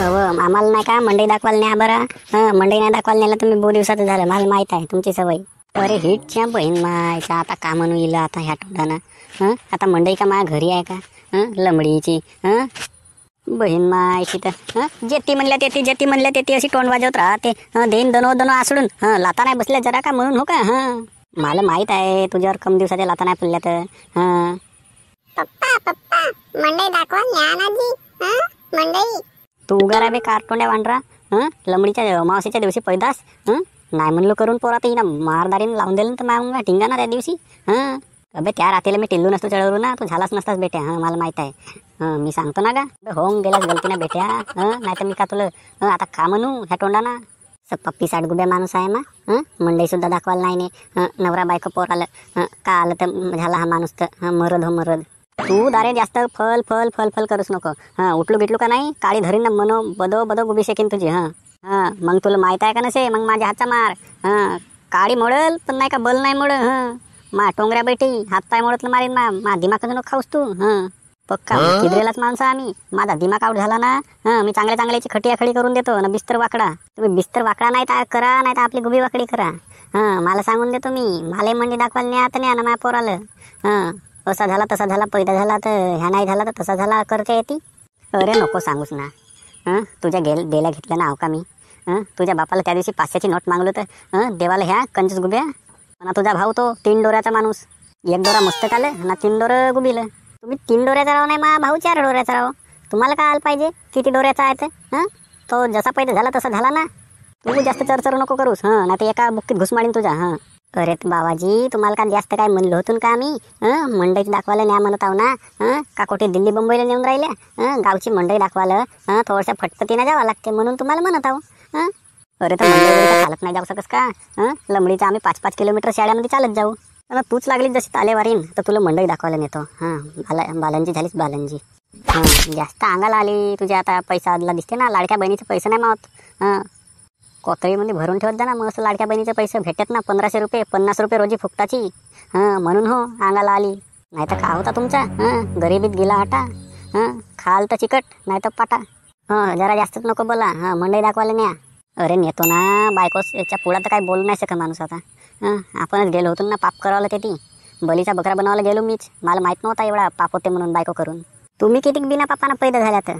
आम्हाला नाही का मंडई दाखवायला न्या बरं. मंडई नाही दाखवायला नेलं तर मी 2 दिवसाचं झालं. मला माहित आहे तुमची सवय. अरे हिटच्या बहीण मायच्या आता का म्हणू येईल आता ह्या तोंडानं. आता मंडई का माझ्या घरी आहे का लंबडीची बहीण मायची तर जेती म्हणल्या तेती जेती म्हणल्या तेती अशी तोंड वाजवत राहते. देईन दनो दनो आसडून लाता नाही बसल्या जरा का म्हणून हो का. मला माहित आहे तुझ्यावर कम दिवसाच्या लाता नाही पडल्या तर. पप्पा पप्पा मंडई दाखवा न्या ना जी. मंडई तू उगा रा बे कारटोंड्या वांढरा. लंबडीच्या अमावस्येच्या दिवशी पैदास नाही म्हणलो करून पोरात ना मारदारीने लावून दिलं तर मग टिंगा ना त्या दिवशी. अबे त्या रात्रीला मी टिल्लू नसतो चढवलो ना तू झालाच नसतास बेट्या. मला माहित आहे. मी सांगतो ना का होऊन गेलास गलतीना बेट्या. नाही तर मी का तुला आता का म्हणू ह्या तोंडाना. पप्पी साडगुब्या माणूस आहे ना. मंडई सुद्धा दाखवायला नाही नवरा बायको पोर आलं का आलं तर झाला हा माणूस तर मरद हो मरद. तू दारे जास्त फल फल फल फल करूच नको. उठलो बिटलो का नाही काळी धरीन ना मनो बदो बदो गुबी शेकीन तुझी. मग तुला माहित आहे का नसे मग माझ्या हातचा मार. काळी मोडल पण नाही का बल नाही मोड. मा टोंगऱ्या बैठी हात पाय मोडतलं मारीन मा दिमाग नको खाऊस तू. पक्का किद्रेलाच माणसं आम्ही. माझा दिमाग आउट झाला ना मी चांगल्या चांगल्याची खटिया खडी करून देतो ना बिस्तर वाकडा. तुम्ही बिस्तर वाकडा नाही तर करा नाही तर आपली गुबी वाकडी करा. मला सांगून देतो मी. मला मंडी दाखवायला नाही आता नाही ना माझ्या पोराला. असा झाला तसा झाला पैदा झाला तर ह्या नाही झाला तर तसा झाला करते येते. अरे नको सांगूस ना. तुझ्या देल्या घेतल्या ना का मी. तुझ्या बापाला त्या दिवशी 500ची नोट मागलो तर देवाला ह्या कंजूस गुब्या. ना तुझा भाऊ तो 3 डोऱ्याचा माणूस. 1 डोरा मस्त आलं ना 3 डोरं गुबिलं. तुम्ही 3 डोऱ्याचा राव नाही मा भाऊ 4 डोऱ्याचा राव. तुम्हाला काय आलं पाहिजे किती डोऱ्याचा आहे तर. तो जसा पैदा झाला तसा झाला ना. तू जास्त चरचर नको करूस. नाही तर एका बुक्कीत घुस मारीन तुझ्या. अरे बाबाजी तुम्हाला का जास्त काय म्हणलं होतं का आम्ही. मंडईत दाखवायला न्या म्हणत आहो ना. का कुठे दिल्ली मुंबईला नेऊन राहिल्या. गावची मंडई दाखवायला थोड्याशा फटफटीने जावं लागते म्हणून तुम्हाला म्हणत आहो. अरे तर मंडईवर चालत नाही जाऊ शकस का. लंबडीचा आम्ही 5-5 किलोमीटर शाळेमध्ये चालत जाऊ. तूच लागली जशी तालेवारीन तर तुला मंडई दाखवायला नेतो. बालनजी झालीस बालनजी. जास्त अंगाला आली तुझ्या आता. पैसा आदला दिसते ना लाडक्या बहिणीचे पैसे नाही मावत. कोथळीमध्ये भरून ठेवत जा ना मग असं लाडक्या बहिणीचे पैसे भेटत ना 1500 रुपये 50 रुपये रोजी फुकटाची. म्हणून हो अंगाला आली. नाही तर का होता तुमचा. गरिबीत गेला हटा. खाल तर चिकट नाही तर पाटा. जरा जास्तच नको बोला. मंडई दाखवायला न्या. अरे नेतो ना बायकोस याच्या पुढं तर काही बोलू नाही शकत माणूस आता. आपणच गेलो होतो ना पाप करावलं ते ती. बलीचा बकरा बनवायला गेलो मीच. मला माहित नव्हता एवढा पाप होते म्हणून बायको करून. तुम्ही किती बिना पापानं पैदा झाल्या तर.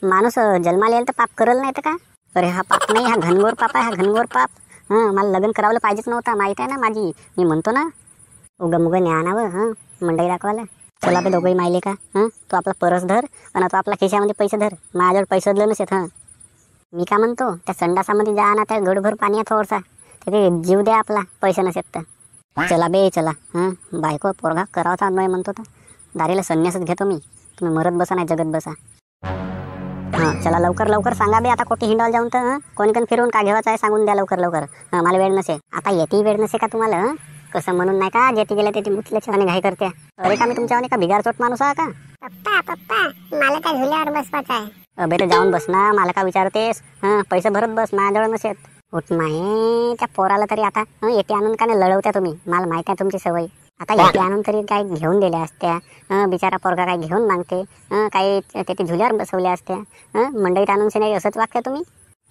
माणूस जन्माला येईल तर पाप करल नाही तर का. अरे हा पाप नाही हा घनघोर पाप आहे. हा घनघोर पाप. मला लग्न करावलं पाहिजेच नव्हता माहित आहे ना माझी. मी म्हणतो ना उगम उगं ज्ञानावं मंडई दाखवायला. चला बे दोघंही माहिले का. तू आपला परस धर आणि तू आपला खिशामध्ये पैसे धर. माझ्यावर पैसे दिलं नसेत. मी का म्हणतो त्या संडासामध्ये जा ना त्या गडभर पाणी आहे थोडसा. ते जीव द्या आपला पैसे नसेत तर. चला बे चला. बायको पोरगा करावाचा नाही म्हणतो तर दारीला संन्यासच घेतो मी. तुम्ही मरत बसा नाही जगत बसा. चला लवकर लवकर सांगा बे आता कोटी हिंडाल जाऊन तर. कोणी फिरून का घेवायचं आहे सांगून द्या लवकर लवकर. मला वेळ नसे आता. येतेही वेळ नसे का तुम्हाला. कसं म्हणून नाही का जेती गेल्या तेती मुतल्याच्या आणि घाई करते. अरे का मी तुमच्यावाने का बिगार चोट माणूस आहे का. पप्पा पप्पा मला त्या झुल्यावर बसवायचं आहे. अबे तर जाऊन बस ना. मला का विचारतेस. पैसे भरत बस माझ्याजवळ नसेत. उठ माहे त्या पोराला तरी आता येते आणून का नाही लढवत्या तुम्ही. मला माहित आहे तुमची सवय. आता येते आणून तरी काय घेऊन दिल्या असत्या. बिचारा पोरगा काय घेऊन मागते. काही ते झुल्यावर बसवल्या असत्या. मंडईत आणून नाही असंच वाक्य तुम्ही.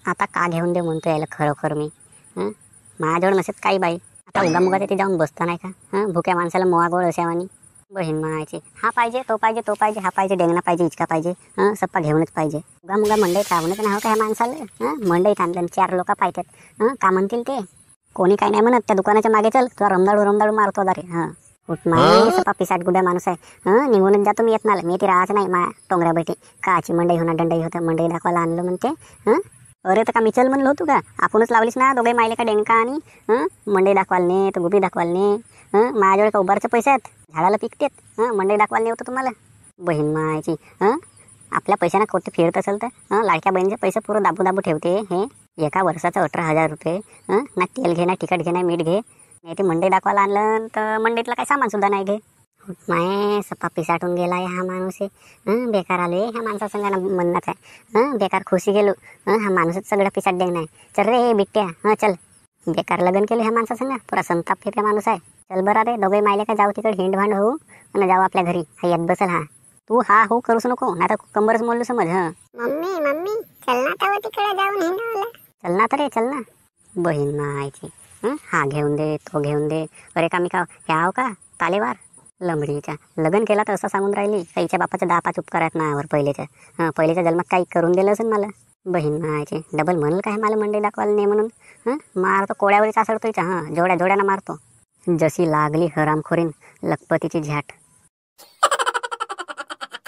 आता का घेऊन दे म्हणतो यायला खरोखर मी. माझ्याजवळ नसेत काही बाई. आता उगामुगा तिथे जाऊन बसता नाही का. भुक्या माणसाला मोहा गोळ असावानी. बहीण म्हणायची हा पाहिजे तो पाहिजे तो पाहिजे हा पाहिजे डेंगणा पाहिजे इचका पाहिजे. सप्पा घेऊनच पाहिजे. उगामुगा मंडईत राहूनच नाही हो का ह्या माणसाला. मंडईत आणलं 4 लोक पाहतात. का म्हणतील ते. कोणी काही नाही म्हणत. त्या दुकानाच्या मागे चल तुला रमदाडू मारतो दारे. उठ माही सपा पिसाट गुड्या माणूस आहे. निघूनच जातो मी येत नाही. मी ती राहायचं नाही मा टोंगऱ्या बैठी. काची मंडई होणार दंडई होतं. मंडई दाखवायला आणलं म्हणते. अरे तर का मी चल म्हणलं होतो का. आपणच लावलीस ना दोघे मायले का डेंका आणि मंडई दाखवायला ने तर गुबी दाखवायला ने. माझ्याजवळ का उभारचे पैसे आहेत झाडाला पिकतेत. मंडई दाखवायला नव्हतं तुम्हाला. बहीण मायची आपल्या पैशांना कोणते फिरत असेल तर लाडक्या बहिणीचे पैसे पुरं दाबू दाबू ठेवते. हे एका वर्षाचं 18,000 रुपये. ना तेल घे ना तिखट घे ना मीठ घे. नाही ते मंडई दाखवायला आणलं तर मंडईतला काही सामान सुद्धा नाही घे. माय सपा पिसाटून गेला हा माणूस. बेकार आले ह्या माणसा संघाना म्हणणंच आहे. बेकार खुशी गेलो. हा माणूसच सगळं पिसाट देणं आहे. चल रे बिट्ट्या चल. बेकार लग्न केलं ह्या माणसा संघा. पुरा संताप फिरल्या माणूस आहे. चल बरं रे दोघे मायले का जाऊ तिकडे हिंड भांड होऊ आणि जाऊ आपल्या घरी. हा येत बसल. तू हा हो करूच नको नाही तर कंबरच मोडलो समज. मम्मी मम्मी चल ना तर तिकडे जाऊन हिंडवलं. चल ना तर रे, चल ना. बहीण मायची, हा घेऊन दे, तो घेऊन दे. अरे का मी का ह्याव का तालेवार लंबडीच्या लग्न केला तर असं सांगून राहिली काहीच्या बापाचं 10-5 उपकार आहेत माझ्यावर पहिलेच्या जन्मात काही करून दिलं असेल मला. बहीण मायची डबल म्हणलं काय मला मंडई दाखवायला नाही म्हणून. मारतो कोळ्यावरच आसडतो हिच्या, जोड्या जोड्यानं मारतो. जशी लागली हरामखोरीन लखपतीची झ्याट.